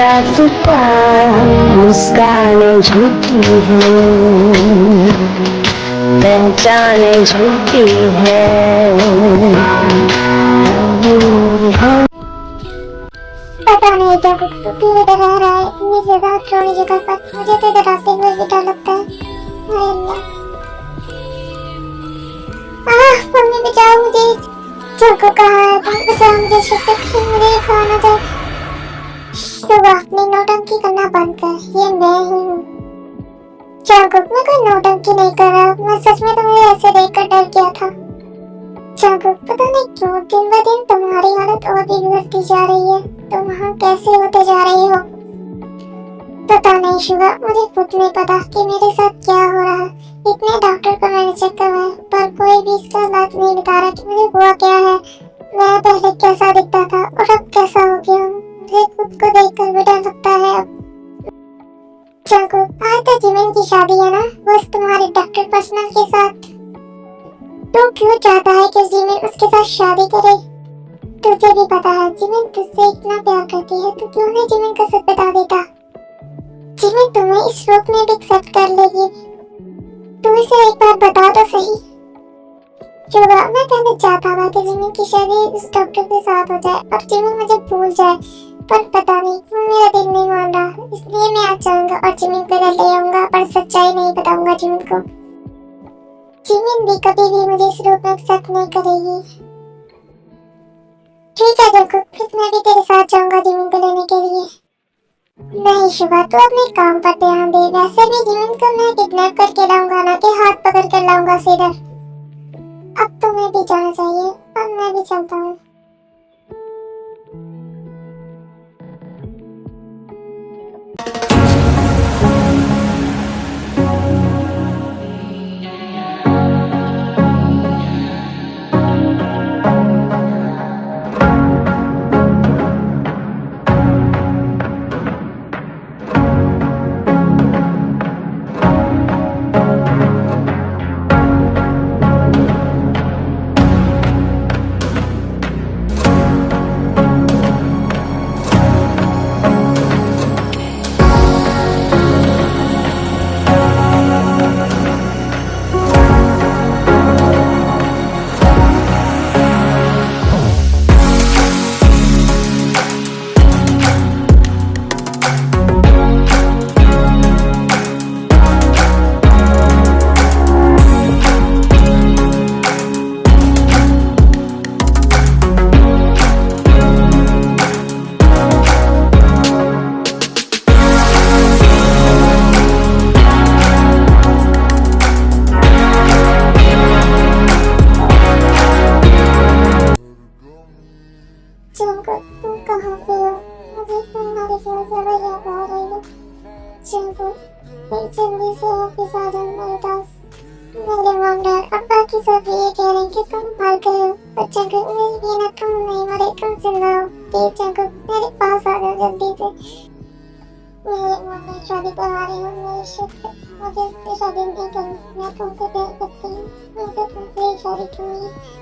रात का मुस्कान झूठी है, पहचान झूठी है। पता नहीं क्या कुछ तो क्यों डरा रहा है इतनी जगह थोड़ी जगह पर। मुझे तो डराते हुए भी डर लगता है। हाय अल्लाह, मम्मी बचाओ मुझे। चौको कहाँ है तुम? बचाओ मुझे, शिक्षक मुझे खाना चाहिए। सुबह अपनी नौटंकी करना बंद कर, ये मैं ही हूँ। चांगुक, मैं कोई नौटंकी नहीं कर रहा, मैं सच में तुम्हें ऐसे देखकर डर गया था। चांगुक, पता नहीं क्यों दिन ब दिन तुम्हारी हालत और भी बिगड़ती जा रही है। तुम वहाँ कैसे होते जा रही हो? पता नहीं शिवा, मुझे खुद नहीं पता कि मेरे साथ क्या हो रहा है। इतने डॉक्टर को मैंने चेक करवाया पर कोई भी इसका इलाज नहीं बता रहा कि मुझे हुआ क्या है। मैं पहले कैसा दिखता था और अब कैसा हो गया हूँ। मुझे खुद को देखकर भी डर लगता है अब। चांगुक, आज तो जिमिन की शादी है ना, बस तुम्हारे डॉक्टर पर्सनल के साथ। तो क्यों चाहता है कि जिमिन उसके साथ शादी करे? तुझे भी पता है जिमिन तुझसे इतना प्यार करती है, तो क्यों नहीं जिमिन को सब बता देता? जिमिन तुम्हें इस रूप में भी एक्सेप्ट कर लेगी। तू इसे एक बार बता तो सही। शुभा, मैं पहले चाहता था कि जिमिन की शादी उस डॉक्टर के साथ हो जाए और जिमिन मुझे भूल जाए, पर पता नहीं क्यों मेरा दिल नहीं मान रहा। इसलिए मैं आज जाऊंगा और जिमिन को घर ले आऊंगा, पर सच्चाई नहीं बताऊंगा जिमिन को। जिमिन भी कभी भी मुझे इस रूप में एक्सेप्ट नहीं करेगी। ठीक है जंकुक, फिर मैं भी तेरे साथ जाऊंगा जिमिन को लेने के लिए। नहीं शुभा, तू अपने काम पर ध्यान दे। वैसे भी जिमिन को मैं किडनैप करके लाऊंगा, ना कि हाथ पकड़ कर लाऊंगा सीधा। अब तुम्हें भी जाना चाहिए और मैं भी चलता हूँ। तुम कहाँ पे हो? मुझे तुम्हारी ज़्यादा याद आ रही है। जल्दी से ऑफिस आ जाओ मेरे पास। मेरे मॉम डैड और बाकी सब ये कह रहे हैं कि तुम मर गए हो। पर चंकुक, मेरी बीना, तुम नहीं मरे, तुम जिंदा हो। प्लीज चंकुक, मेरे पास आ जाओ जल्दी से। मेरे मॉम ने शादी करवा रही हूँ मेरी शिफ्ट से। मुझे इससे शादी नहीं करनी। मैं तुमसे प्यार करती हूँ, मुझे तुमसे ही शादी करनी है।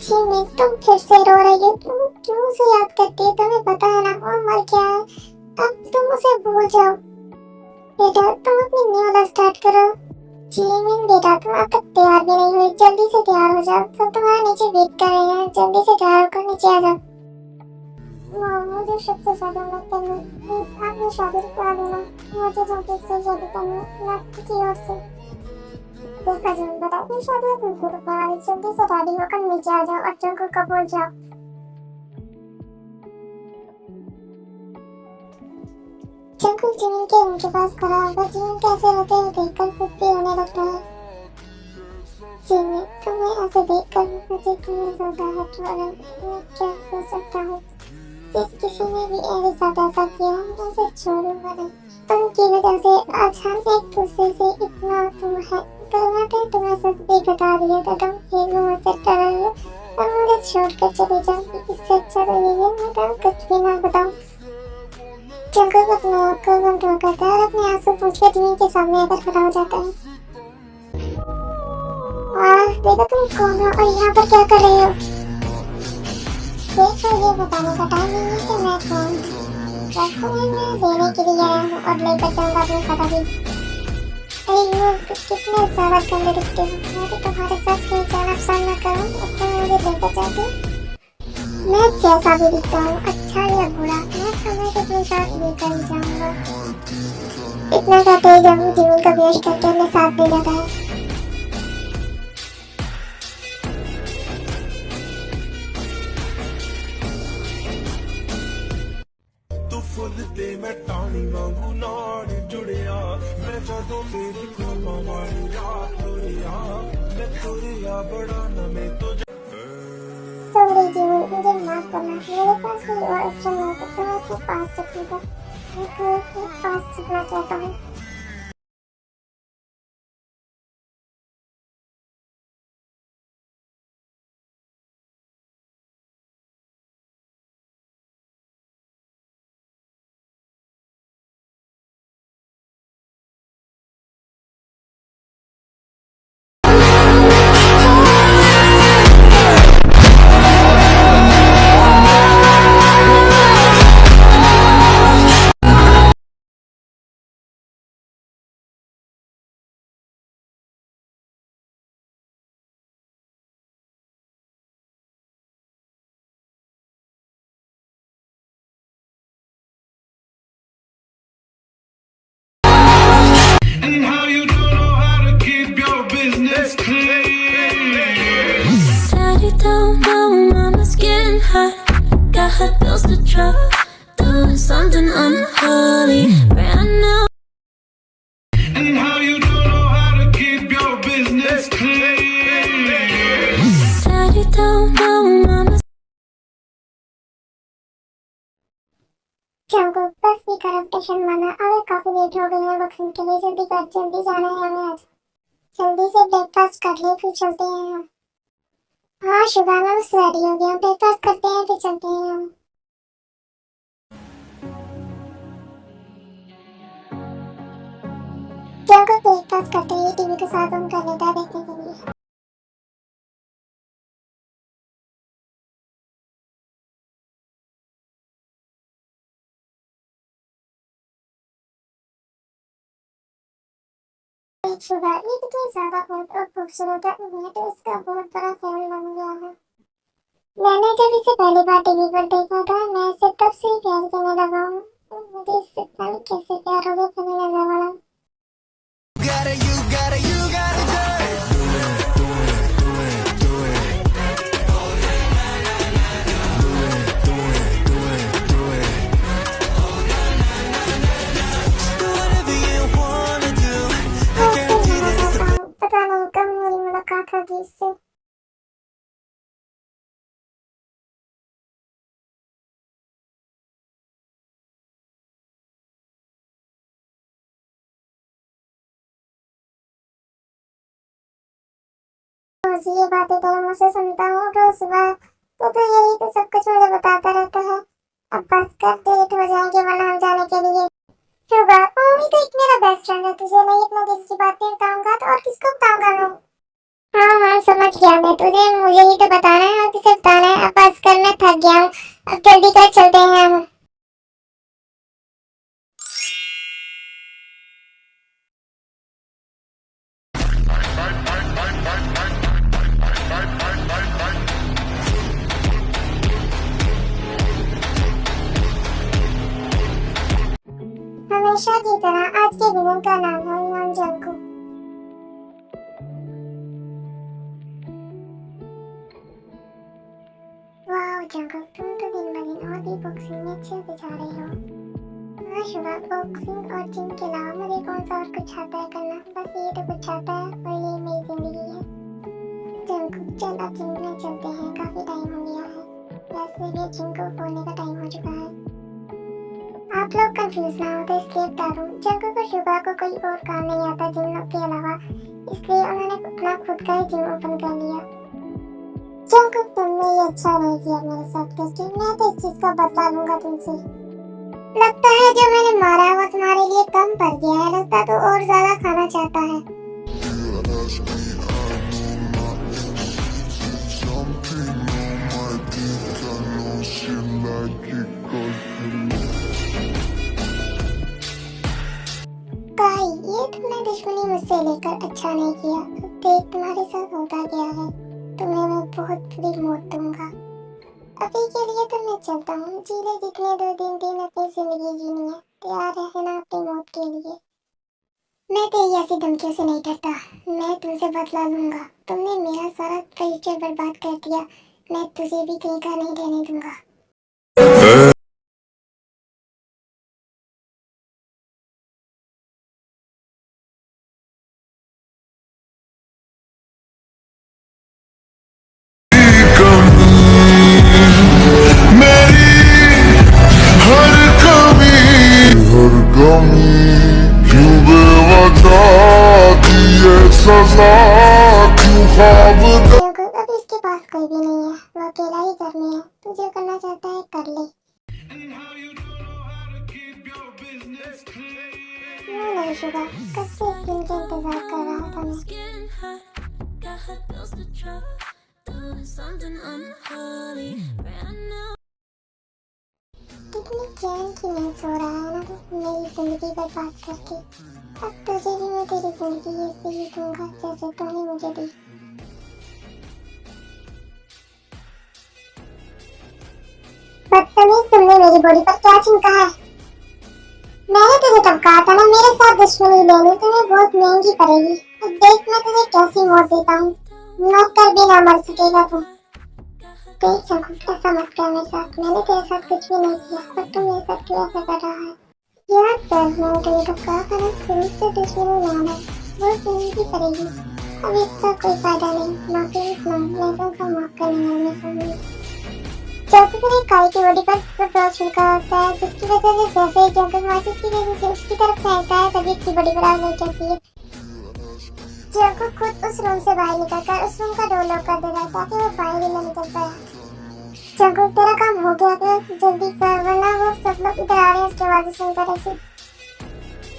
जिमिन, तुम फिर से रो रही हो। तुम क्यों उसे याद करती हो? तुम्हें पता है ना वो मर गया है। अब तुम उसे भूल जाओ। बेटा, तुम अपनी न्यू लाइफ स्टार्ट करो। जिमिन बेटा, तुम अब तक तैयार भी नहीं हुई, जल्दी से तैयार हो जाओ। सब तुम्हारे नीचे वेट कर रहे हैं, जल्दी से तैयार होकर नीचे आ जाओ। मुझे शिव से शादी मत करनी, प्लीज आप ये शादी रुकवा देना। मुझे जंकुक से शादी करनी, ना किसी और से। देखा जिमिन बेटा, ये शादी अब नहीं रुकने वाली। जल्दी से रेडी होकर नीचे आ जाओ और जंकुक को भूल जाओ। जंकुक जिमिन के रूम के पास खड़ा होकर जिमिन कैसे रोते हुए देखकर खुद भी रोने लगता है। जिमिन, तुम्हें ऐसे देखकर मुझे क्यों लगता है कि मैं क्या कर सकता हूँ? जिस किसी ने भी मेरे साथ ऐसा किया, मैं उसे छोड़ूंगा नहीं। तुमकी वजह से आज हम एक दूसरे से इतना दूर हैं। तो मैं तुम्हें सच भी बता दिया था, तुम फिर मुझसे डर रहे हो और मुझे छोड़कर चले जाओ। इससे अच्छा तो यही है मैं तुम्हें कुछ भी ना बताऊं। जंकुक अपने आप को कंट्रोल करता है और अपने आंसू पूछ के जिमिन के सामने आकर खड़ा हो जाता है। देखो तुम कौन हो और यहाँ पर क्या कर रहे हो? देखो ये बताने का टाइम नहीं है कि मैं कौन हूँ। रेस्टोरेंट में लेने के लिए आया हूँ और लेकर जाऊंगा अपने साथ अभी। कितने ज्यादा गंदे दिखते हो। मैं तो तुम्हारे साथ कहीं जाना पसंद न करूँ और तुम मुझे लेकर जाओगे। मैं जैसा भी दिखता हूँ, अच्छा या बुरा, मैं समय के अपने साथ लेकर ही जाऊंगा। इतना कहते ही जब जिमिन का वेश करके अपने साथ ले जाता है। तू फुल ते मैं टाणी वांगू नाल जुड़िया मैं जदों तेरी ख्वाबां वाली रात तुरिया मैं तुरिया बड़ा न मैं तो सॉरी जिमिन, मुझे माफ करना। मेरे पास कोई और ऑप्शन नहीं था तो मैं आपके पास रखूंगा। मैं तुम्हें पास रखना चाहता हूँ। and how you don't know how to keep your business clean. Daddy don't know mama's getting hot. Got her bills to drop. Doing something unholy right now. And how you don't know how to keep your business clean. Daddy don't know mama's शाम को बस भी करब station माना। अबे काफी late हो गई है बक्सिंग के लिए। जल्दी कर, जल्दी जाना है हमें आज। जल्दी से ब्रेकफास्ट कर ले फिर चलते हैं हम। हाँ शुभा, मैं बस रेडी हो गया। ब्रेकफास्ट करते हैं फिर चलते हैं हम। क्या को ब्रेकफास्ट करते ही टीवी के साथ ऑन कर लेता है देखने के लिए। शुभा, ये कितनी ज्यादा बहुत और खूबसूरत है। मैं तो इसका बहुत बड़ा फैन बन गया हूँ। मैंने जब इसे पहली बार टीवी पर देखा था, मैं इसे तब से ही प्यार करने लगा हूँ। मुझे इससे पता नहीं कैसे प्यार हो गया, करने लगा बड़ा। You gotta do it. Do whatever you wanna do. I guarantee that it's the पता नहीं कब मेरी मुलाकात होगी इससे। रोज ये बातें तेरे मुंह से सुनता हूँ रोज सुबह। तो यही तो सब कुछ मुझे बताता रहता है। अब बस कर, लेट हो जाएंगे वरना हम जाने के लिए। शुभा, मम्मी तो एक मेरा बेस्ट फ्रेंड है। तुझे नहीं अपने दिल की बातें बताऊंगा तो और किसको बताऊंगा मैं। हाँ हाँ समझ गया मैं। तुझे मुझे ही तो बताना है और किसे बताना है। अब बस कर, मैं थक गया हूँ। अब जल्दी कर, चलते हैं हम। हमेशा की तरह आज के विलन का नाम है ईमान जंगकुक। वाह जंगकुक, तुम तो दिन ब दिन और भी बॉक्सिंग में अच्छे होते जा रहे हो। हाँ शुभा, बॉक्सिंग और जिम के अलावा मुझे कौन सा और कुछ आता है करना। बस ये तो कुछ आता है और ये मेरी जिंदगी है। जंगकुक, चल अब जिम में चलते हैं। काफी टाइम हो गया है। वैसे भी जिम को खोलने का टाइम हो चुका है। आप लोग कंफ्यूज ना हो तो इसलिए बता दूं, जंगकुक और शुभा को कोई और काम नहीं आता जिम के अलावा, इसलिए उन्होंने अपना खुद का ही जिम ओपन कर लिया। जंगकुक, तुमने ये अच्छा नहीं किया मेरे साथ करके। मैं तो इस चीज का बदला लूंगा तुमसे। लगता है जो मैंने मारा वो तुम्हारे लिए कम पड़ गया है। लगता तो और ज्यादा खाना चाहता है। Something on my pizza. बहुत बुरी मौत दूंगा। अभी के लिए तो मैं चलता हूँ, जी ले जितने 2 दिन अपनी जिंदगी जीनी है, तैयार रहना अपनी मौत के लिए। मैं तेरी ऐसी धमकियों से नहीं डरता, मैं तुमसे बदला लूंगा। तुमने मेरा सारा फ्यूचर बर्बाद कर दिया, मैं तुझे भी कहीं का नहीं रहने दूंगा। क्यों बेवजह दी ये सजा, क्यों ख्वाब क्योंकि अभी इसके पास कोई भी नहीं है, वो अकेला ही घर में है। तू जो करना चाहता है कर ले। नहीं शुगर, कब से इस दिन का इंतजार कर रहा था मैं। Getting hot, got hot bills to drop, doing something unholy right now. कितनी चैन की नींद सो रहा है ना तू मेरी जिंदगी बर्बाद करके। अब तुझे भी मैं तेरी जिंदगी ऐसे ही दूंगा जैसे तूने मुझे दी। बदतमीज, तुमने मेरी बॉडी पर क्या चिमटा है? मैंने तुझे तब कहा था ना, मेरे साथ दुश्मनी लेनी तुम्हें बहुत महंगी पड़ेगी। अब देख मैं तुझे कैसी मौत देता हूँ, मर कर भी ना मर सकेगा तू। देख शंकु, ऐसा मत कर मेरे साथ, मैंने तेरे साथ कुछ भी नहीं किया, पर तू मेरे साथ क्यों ऐसा कर रहा है? याद कर, मैंने तुझे तब कहा था ना, शुरू से दुश्मनी ना है, बहुत महंगी पड़ेगी। अब इसका कोई फायदा नहीं, ना प्लीज ना, मैं तुमको माफ करने वाली मैं समझी। जब तुझे काई की बॉडी पर पेट्रोल छिड़का होता है, जिसकी वजह से जैसे ही जंगल माचिस की वजह से उसकी तरफ फेंकता है, तभी इसकी बॉडी पर आग लग जाती है। जंगल खुद उस रूम से बाहर निकलकर उस रूम का डोर लॉक कर देता है ताकि वो बाहर ही न निकल पाए। जंगल, तेरा काम हो गया, तो जल्दी कर, वरना वो सब लोग इधर आ रहे हैं उसकी आवाज़ें सुनकर ऐसे।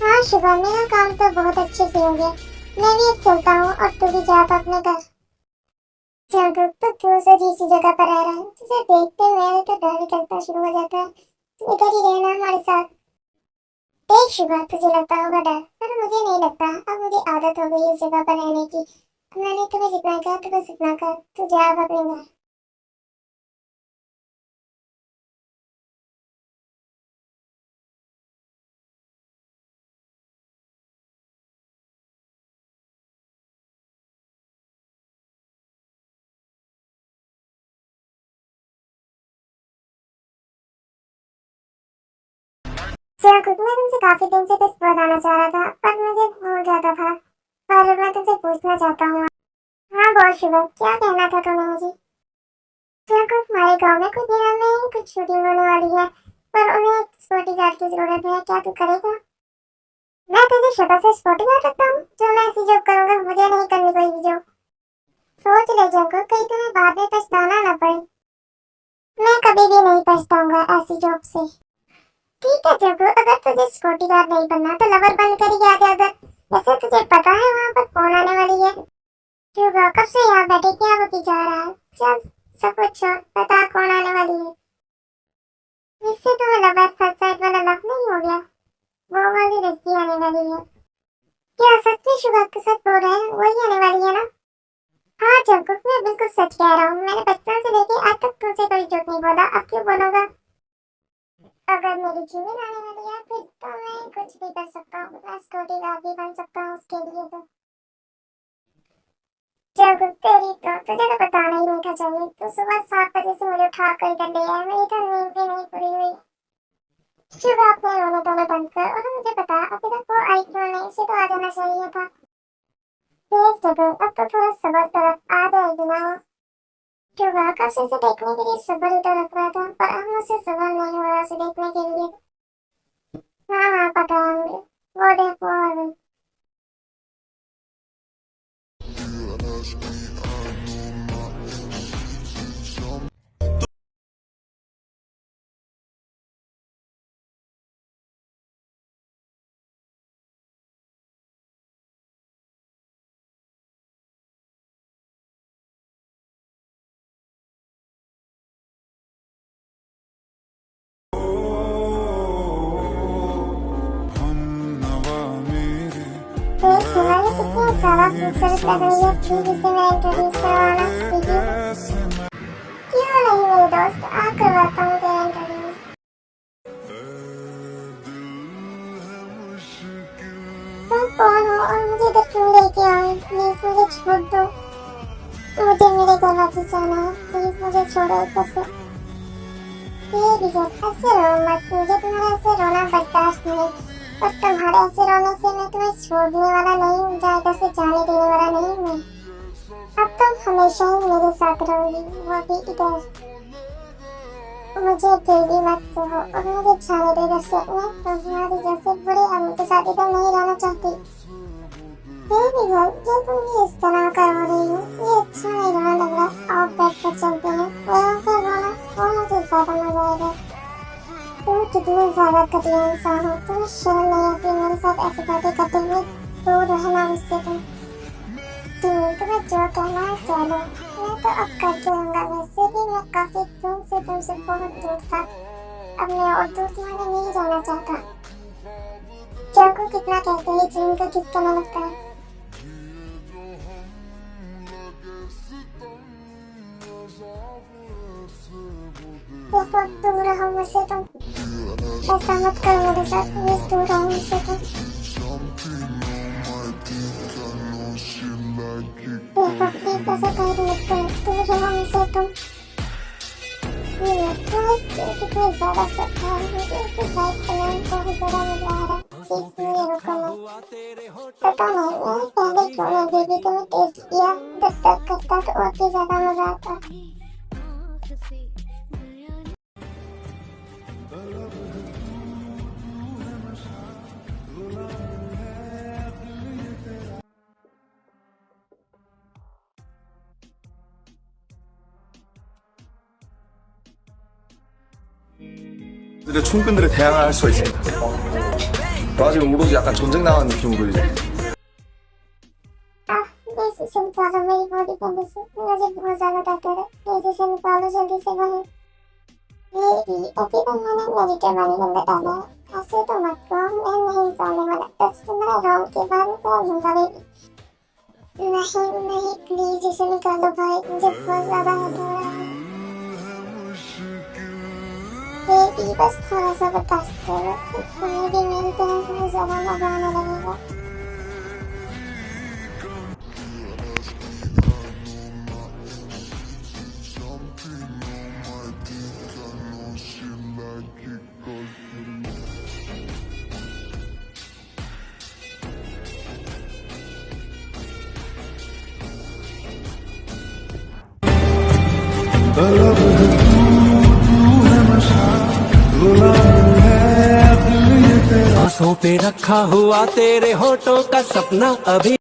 हाँ शुगर, मेरा काम तो बहुत अच्छे से हो गया, मैं भी अब चलता हूँ और तू भी जा अपने घर। जंगल, तो क्यों से जीसी जगह पर रह रहा है? तुझे देखते मेरे तो डर निकलता शुरू हो जाता है। तू इधर ही रहना हमारे साथ। देख शुगर, तुझे लगता होगा डर, पर मुझे नहीं लगता। अब मुझे आदत हो गई इस जगह पर रहने की। मैंने तुम्हें जितना कहा तो बस इतना कर, तू जा अब अपने घर। जंगल, मैं तुमसे काफी दिन से कुछ बताना चाह रहा था, पर मुझे भूल जाता था, पर मैं तुमसे पूछना चाहता हूँ। हाँ बोल शुगर, क्या कहना था तुम्हें मुझे? जंगल, हमारे गांव में कुछ दिनों में कुछ शूटिंग होने वाली है, पर उन्हें एक सिक्योरिटी गार्ड की जरूरत है, क्या तू करेगा? मैं तुझे शक्ल से सिक्योरिटी गार्ड रखता हूँ? जो मैं ऐसी जॉब करूंगा, मुझे नहीं करनी कोई भी जॉब। सोच ले जंगल, कहीं तुम्हें बाद में पछताना न पड़े। मैं कभी भी नहीं पछताऊंगा ऐसी जॉब से। ठीक है जंगल, अगर तुझे सिक्योरिटी गार्ड नहीं बनना तो लवर बन कर ही आ जा उधर। वैसे तुझे पता है वहाँ पर कौन आने वाली है? शुगर, कब से यहाँ बैठे क्या होती जा रहा है? चल सब कुछ छोड़, बता कौन आने वाली है? इससे तुम्हें लव एट फर्स्ट साइट वाला लव नहीं हो गया? वो वाली लड़की आने वाली है। क्या सच में शुगर के साथ बोल रहे हैं, वही आने वाली है ना? हाँ जंगल, मैं बिल्कुल सच कह रहा हूँ, मैंने बचपन से लेके आज तक तुमसे कोई झूठ नहीं बोला, अब क्यों बोलूंगा? अगर मेरी जीवन आने वाली है फिर तो मैं कुछ भी कर सकता हूँ, मैं सिक्योरिटी गार्ड भी बन सकता हूँ उसके लिए। तो जंगल, तेरी तो तुझे तो बताना ही नहीं था चाहिए, तो सुबह 7 बजे से मुझे उठा कर इधर ले आया, मेरी तो नींद भी नहीं पूरी हुई। शुगर, अपने रोने धोने बंद कर और मुझे बता अभी तक वो आई क्यों नहीं? उसे तो आ जाना चाहिए था। देख जंगल, अब तो थोड़ा सब्र कर, आ जाएगी ना वो। शुगर, कब से उसे देखने के लिए सब्र इधर रख रहा था, पर अब मुझसे सब्र नहीं हो रहा उसे देखने के लिए। हाँ हाँ पता है मुझे, वो देख वो आ गई। देख हिमालय कितनी ज्यादा खूबसूरत लग रही है, प्लीज इसे मैं इंट्रोड्यूस करवाना, ठीक है? जाना है, प्लीज मुझे छोड़ो ऊपर से। ये विजय ऐसे रो मत, मुझे तुम्हारे ऐसे रोना बर्दाश्त नहीं, और तुम्हारे ऐसे रोने से मैं तुम्हें छोड़ने वाला नहीं हूँ, ज्यादा से जाने देने वाला नहीं हूँ। अब तुम हमेशा ही मेरे साथ रहोगी, वो भी इधर। मुझे बेबी मत कहो और मुझे जाने दे इधर से। मैं तुम्हारी जैसे बुरे आदमी के साथ इधर नहीं रहना चाहती। बेबी गर्ल, जो तुम ये इस तरह कर रही हो, ये अच्छा नहीं रहा लग रहा। आओ बेड पर चलते हैं, वहाँ पर रोना वो मुझे ज्यादा मजा आएगा। तुम कितने ज्यादा घटिया इंसान हो, तुम्हें शर्म नहीं आती मेरे साथ ऐसी बातें करते हुए? दूर रहना मुझसे तुम। तुम्हें जो कहना है कह लो, मैं तो अब कर दूंगा। वैसे भी मैं काफी दूर से तुमसे बहुत दूर था, अब मैं और दूर तुम्हारे नहीं रहना चाहता। चाकू कितना कहते हैं, जीवन को किसका न लगता है। बहुत दूर रहो मुझसे तुम, ऐसा मत करो मेरे साथ, प्लीज दूर रहो मुझसे तुम। देखो प्लीज ऐसा कर मत करो, दूर रहो मुझसे तुम। कितनी ज्यादा सकता है, मुझे इसकी बाइक चलाने बहुत ज्यादा मजा आ रहा है। प्लीज मुझे रोको मत। पता नहीं मैंने पहले क्यों नहीं बेबी तुम्हें टेस्ट किया, जब तक करता तो और भी ज्यादा मजा आता। 충분들을 대항할 수가 있습니다. 나 지금 오로지 약간 전쟁 나간 느낌으로 이제 देसी से निकालो मेरी बॉडी के अंदर से, मुझे बहुत ज्यादा दर्द है। देसी से निकालो जल्दी से बाहर। अभी तो मैंने मेडिटर वाले के अंदर डाला है, ऐसे तो मत करो, मैं नहीं निकालने वाला। 10-15 राउंड के बाद निकाल दूंगा बेबी। नहीं प्लीज इसे निकालो भाई, मुझे बहुत ज्यादा हर्ट हो रहा है। बेबी बस थोड़ा सा बर्दाश्त करो, तुम्हें भी मेरी तरह बहुत ज्यादा मजा आने लगेगा। तलब है तू है नशा, गुलाम है दिल ये तेरा। आंखों पे रखा हुआ तेरे होठों का सपना अभी